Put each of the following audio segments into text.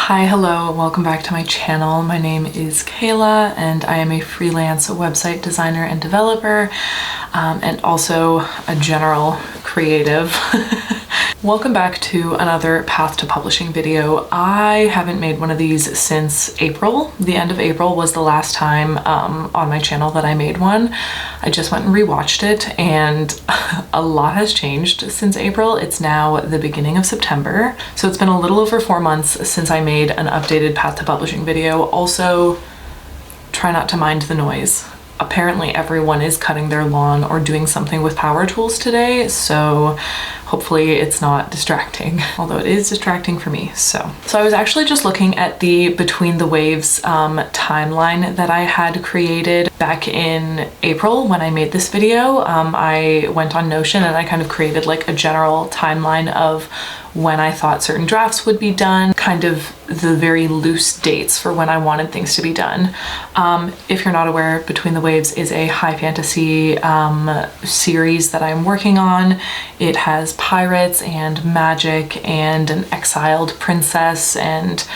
Hi, hello, welcome back to my channel. My name is Kayla and I am a freelance website designer and developer, and also a general creative. Welcome back to another Path to Publishing video. I haven't made one of these since April. The end of April was the last time on my channel that I made one. I just went and rewatched it and a lot has changed since April. It's now the beginning of September. So it's been a little over 4 months since I made an updated Path to Publishing video. Also, try not to mind the noise. Apparently everyone is cutting their lawn or doing something with power tools today, so hopefully it's not distracting, although it is distracting for me. So I was actually just looking at the Between the Waves timeline that I had created back in April when I made this video. I went on Notion and I kind of created like a general timeline of when I thought certain drafts would be done, kind of the very loose dates for when I wanted things to be done. If you're not aware, Between the Waves is a high fantasy series that I'm working on. It has pirates and magic and an exiled princess and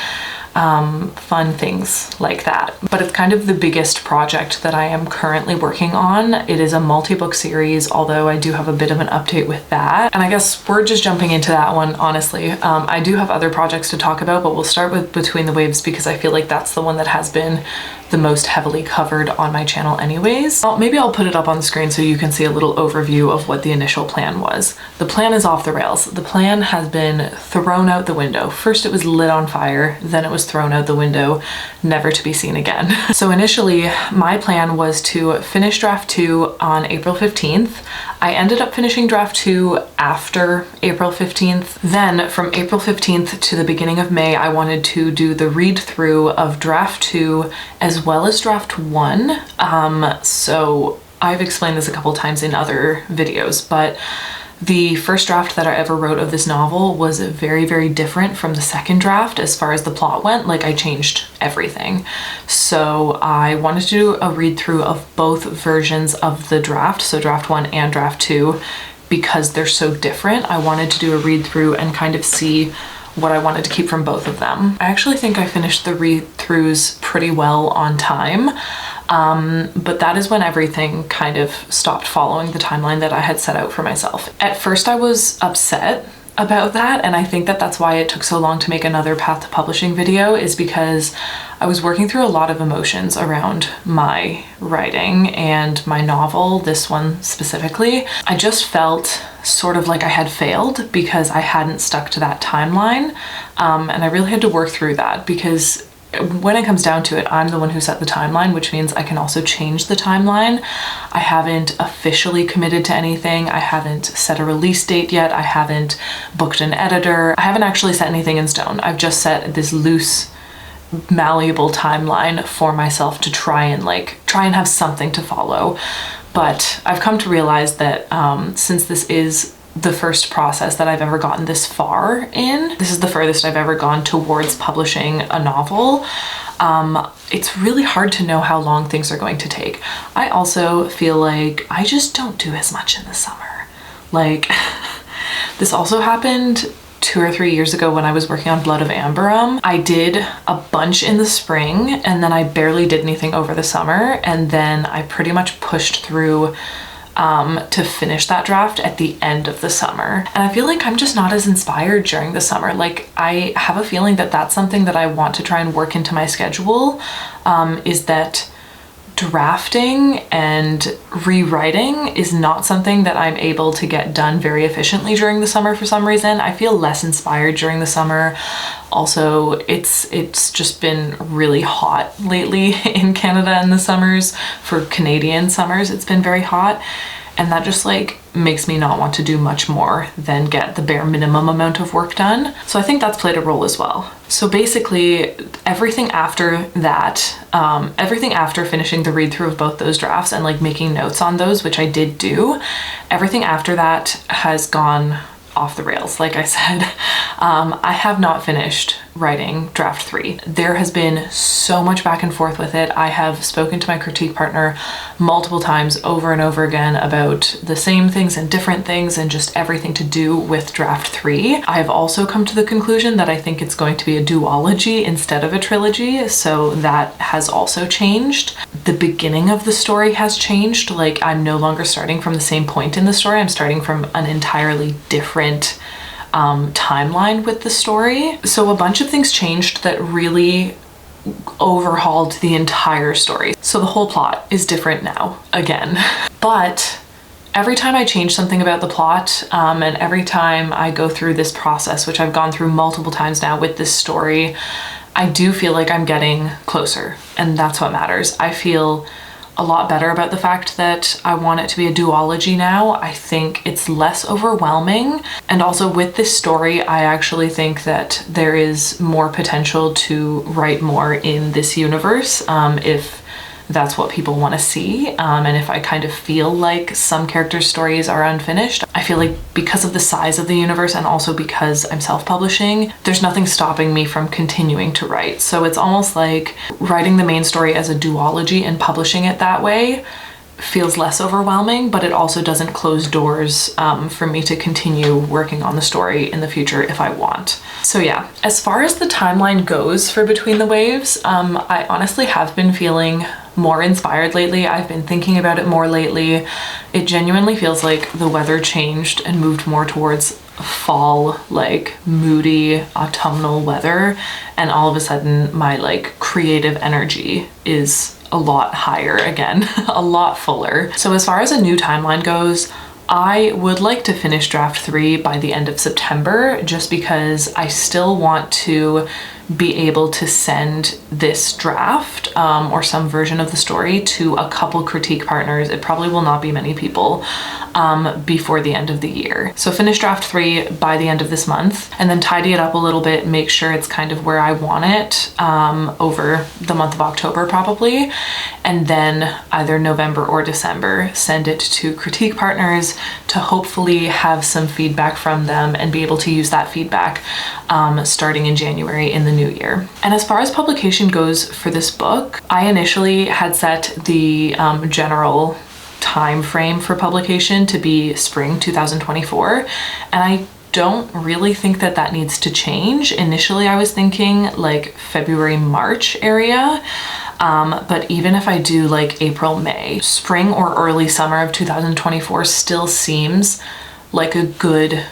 fun things like that. But it's kind of the biggest project that I am currently working on. It is a multi-book series, although I do have a bit of an update with that. And I guess we're just jumping into that one, honestly. I do have other projects to talk about, but we'll start with Between the Waves because I feel like that's the one that has been the most heavily covered on my channel anyways. Well, maybe I'll put it up on the screen so you can see a little overview of what the initial plan was. The plan is off the rails. The plan has been thrown out the window. First it was lit on fire, then it was thrown out the window, never to be seen again. So initially my plan was to finish draft 2 on April 15th. I ended up finishing draft 2 after April 15th. Then from April 15th to the beginning of May, I wanted to do the read through of draft 2 as well as draft 1. So I've explained this a couple times in other videos, but the first draft that I ever wrote of this novel was very, very different from the second draft as far as the plot went. Like, I changed everything. So I wanted to do a read through of both versions of the draft, so draft 1 and draft 2, because they're so different. I wanted to do a read through and kind of see what I wanted to keep from both of them. I actually think I finished the read-throughs pretty well on time, but that is when everything kind of stopped following the timeline that I had set out for myself. At first I was upset about that, and I think that that's why it took so long to make another Path to Publishing video, is because I was working through a lot of emotions around my writing and my novel, this one specifically. I just felt sort of like I had failed because I hadn't stuck to that timeline, and I really had to work through that because when it comes down to it, I'm the one who set the timeline, which means I can also change the timeline. I haven't officially committed to anything. I haven't set a release date yet. I haven't booked an editor. I haven't actually set anything in stone. I've just set this loose, malleable timeline for myself to try and have something to follow. But I've come to realize that since this is the first process that I've ever gotten this far in, this is the furthest I've ever gone towards publishing a novel, it's really hard to know how long things are going to take. I also feel like I just don't do as much in the summer. Like, this also happened 2 or 3 years ago when I was working on Blood of Amberum. I did a bunch in the spring and then I barely did anything over the summer, and then I pretty much pushed through to finish that draft at the end of the summer. And I feel like I'm just not as inspired during the summer. Like, I have a feeling that that's something that I want to try and work into my schedule, is that drafting and rewriting is not something that I'm able to get done very efficiently during the summer for some reason. I feel less inspired during the summer. Also, it's just been really hot lately in Canada in the summers. For Canadian summers, it's been very hot. And that just like makes me not want to do much more than get the bare minimum amount of work done. So I think that's played a role as well. So basically everything after that, everything after finishing the read through of both those drafts and like making notes on those, which I did do, everything after that has gone off the rails. Like I said, I have not finished writing draft 3. There has been so much back and forth with it. I have spoken to my critique partner multiple times over and over again about the same things and different things and just everything to do with draft 3. I have also come to the conclusion that I think it's going to be a duology instead of a trilogy, so that has also changed. The beginning of the story has changed. Like, I'm no longer starting from the same point in the story. I'm starting from an entirely different timeline with the story. So a bunch of things changed that really overhauled the entire story. So the whole plot is different now, again. But every time I change something about the plot, and every time I go through this process, which I've gone through multiple times now with this story, I do feel like I'm getting closer, and that's what matters. I feel a lot better about the fact that I want it to be a duology now. I think it's less overwhelming. And also with this story, I actually think that there is more potential to write more in this universe, if that's what people want to see. And if I kind of feel like some characters' stories are unfinished, I feel like because of the size of the universe and also because I'm self-publishing, there's nothing stopping me from continuing to write. So it's almost like writing the main story as a duology and publishing it that way feels less overwhelming, but it also doesn't close doors for me to continue working on the story in the future if I want. So yeah, as far as the timeline goes for Between the Waves, I honestly have been feeling more inspired lately. I've been thinking about it more lately. It genuinely feels like the weather changed and moved more towards fall, like moody autumnal weather, and all of a sudden my like creative energy is a lot higher again, a lot fuller. So as far as a new timeline goes, I would like to finish draft 3 by the end of September, just because I still want to be able to send this draft or some version of the story to a couple critique partners. It probably will not be many people before the end of the year. So finish draft 3 by the end of this month, and then tidy it up a little bit, make sure it's kind of where I want it over the month of October probably, and then either November or December send it to critique partners to hopefully have some feedback from them and be able to use that feedback starting in January in the new year. And as far as publication goes for this book, I initially had set the general time frame for publication to be spring 2024, and I don't really think that that needs to change. Initially I was thinking like February, March area, but even if I do like April, May, spring or early summer of 2024 still seems like a good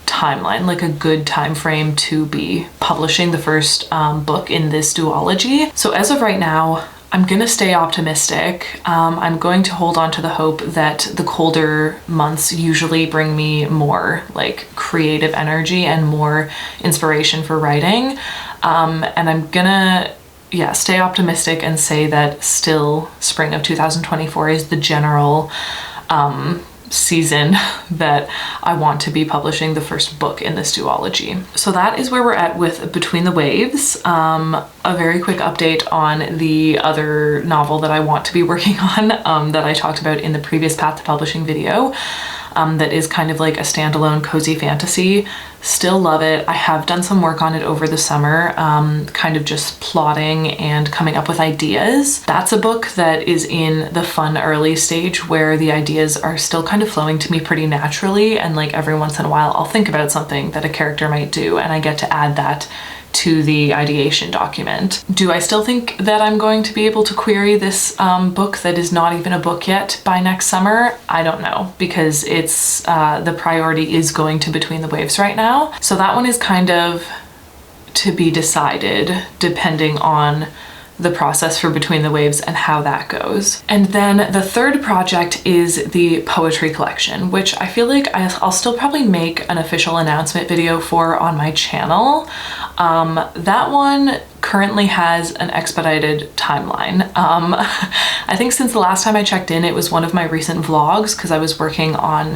timeline, like a good time frame to be publishing the first book in this duology. So as of right now, I'm gonna stay optimistic. I'm going to hold on to the hope that the colder months usually bring me more like creative energy and more inspiration for writing. And I'm gonna, yeah, stay optimistic and say that still spring of 2024 is the general season that I want to be publishing the first book in this duology. So that is where we're at with Between the Waves. A very quick update on the other novel that I want to be working on that I talked about in the previous Path to Publishing video. That is kind of like a standalone cozy fantasy. Still love it. I have done some work on it over the summer, kind of just plotting and coming up with ideas. That's a book that is in the fun early stage where the ideas are still kind of flowing to me pretty naturally, and like every once in a while I'll think about something that a character might do and I get to add that to the ideation document. Do I still think that I'm going to be able to query this book that is not even a book yet by next summer? I don't know, because it's the priority is going to Between the Waves right now. So that one is kind of to be decided depending on the process for Between the Waves and how that goes. And then the third project is the poetry collection, which I feel like I'll still probably make an official announcement video for on my channel. That one currently has an expedited timeline. I think since the last time I checked in, it was one of my recent vlogs, because I was working on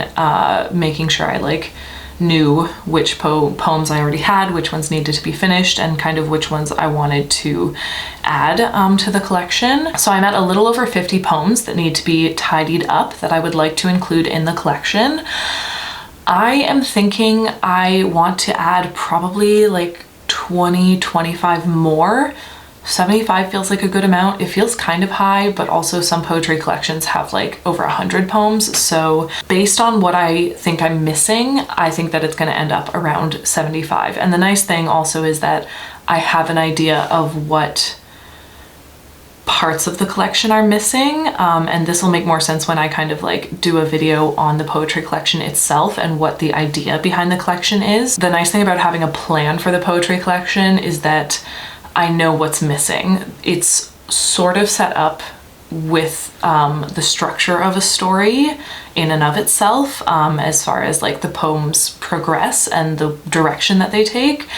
making sure I like knew which poems I already had, which ones needed to be finished, and kind of which ones I wanted to add to the collection. So I'm at a little over 50 poems that need to be tidied up that I would like to include in the collection. I am thinking I want to add probably like 20, 25 more. 75 feels like a good amount. It feels kind of high, but also some poetry collections have like over 100 poems. So based on what I think I'm missing, I think that it's going to end up around 75. And the nice thing also is that I have an idea of what parts of the collection are missing, and this will make more sense when I kind of like do a video on the poetry collection itself and what the idea behind the collection is. The nice thing about having a plan for the poetry collection is that I know what's missing. It's sort of set up with the structure of a story in and of itself, as far as like the poems progress and the direction that they take,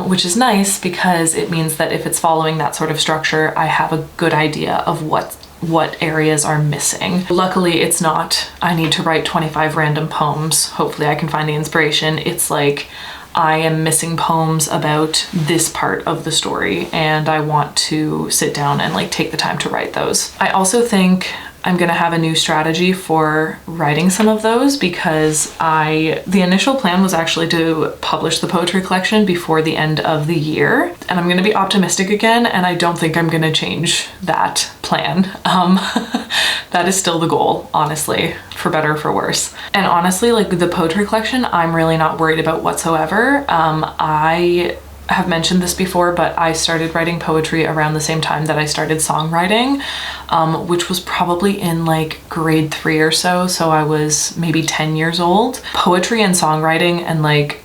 which is nice because it means that if it's following that sort of structure, I have a good idea of what areas are missing. Luckily, it's not, I need to write 25 random poems. Hopefully I can find the inspiration. It's like, I am missing poems about this part of the story and I want to sit down and like take the time to write those. I also think I'm gonna have a new strategy for writing some of those because the initial plan was actually to publish the poetry collection before the end of the year. And I'm gonna be optimistic again, and I don't think I'm gonna change that plan. That is still the goal, honestly, for better or for worse. And honestly, like the poetry collection, I'm really not worried about whatsoever. I have mentioned this before, but I started writing poetry around the same time that I started songwriting, which was probably in like grade 3 or so. So I was maybe 10 years old. Poetry and songwriting and like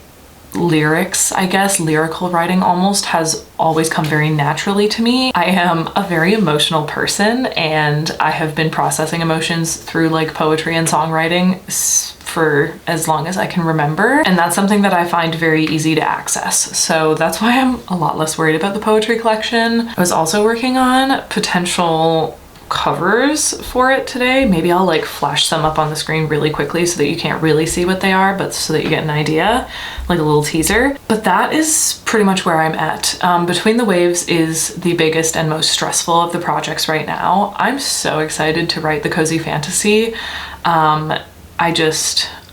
lyrics, I guess, lyrical writing almost has always come very naturally to me. I am a very emotional person and I have been processing emotions through like poetry and songwriting for as long as I can remember. And that's something that I find very easy to access. So that's why I'm a lot less worried about the poetry collection. I was also working on potential covers for it today. Maybe I'll like flash some up on the screen really quickly so that you can't really see what they are, but so that you get an idea, like a little teaser. But that is pretty much where I'm at. Between the Waves is the biggest and most stressful of the projects right now. I'm so excited to write the cozy fantasy. I'm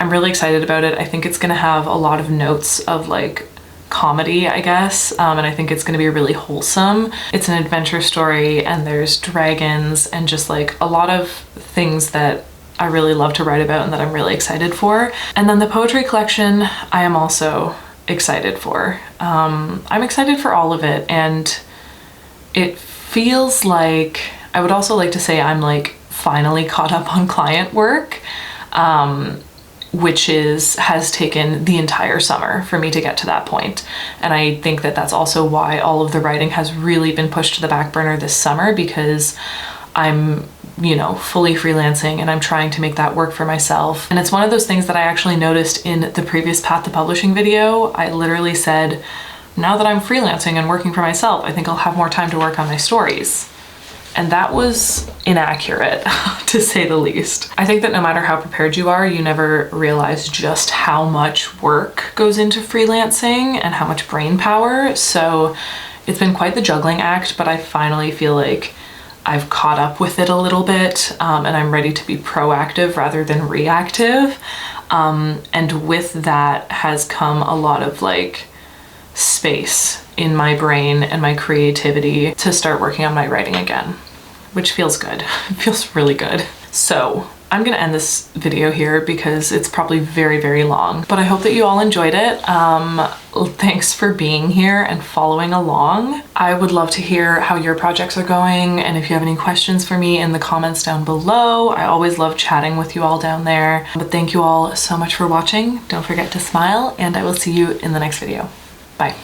really excited about it. I think it's gonna have a lot of notes of like comedy, I guess, and I think it's going to be really wholesome. It's an adventure story and there's dragons and just like a lot of things that I really love to write about and that I'm really excited for. And then the poetry collection I am also excited for. I'm excited for all of it, and it feels like, I would also like to say I'm like finally caught up on client work, which has taken the entire summer for me to get to that point. And I think that that's also why all of the writing has really been pushed to the back burner this summer, because I'm, you know, fully freelancing and I'm trying to make that work for myself. And it's one of those things that I actually noticed in the previous Path to Publishing video. I literally said, now that I'm freelancing and working for myself, I think I'll have more time to work on my stories. And that was inaccurate, to say the least. I think that no matter how prepared you are, you never realize just how much work goes into freelancing and how much brain power. So it's been quite the juggling act, but I finally feel like I've caught up with it a little bit, and I'm ready to be proactive rather than reactive. And with that has come a lot of like space in my brain and my creativity to start working on my writing again, which feels good. It feels really good. So I'm gonna end this video here because it's probably very, very long, but I hope that you all enjoyed it. Thanks for being here and following along. I would love to hear how your projects are going, and if you have any questions for me in the comments down below. I always love chatting with you all down there. But thank you all so much for watching. Don't forget to smile, and I will see you in the next video. Bye.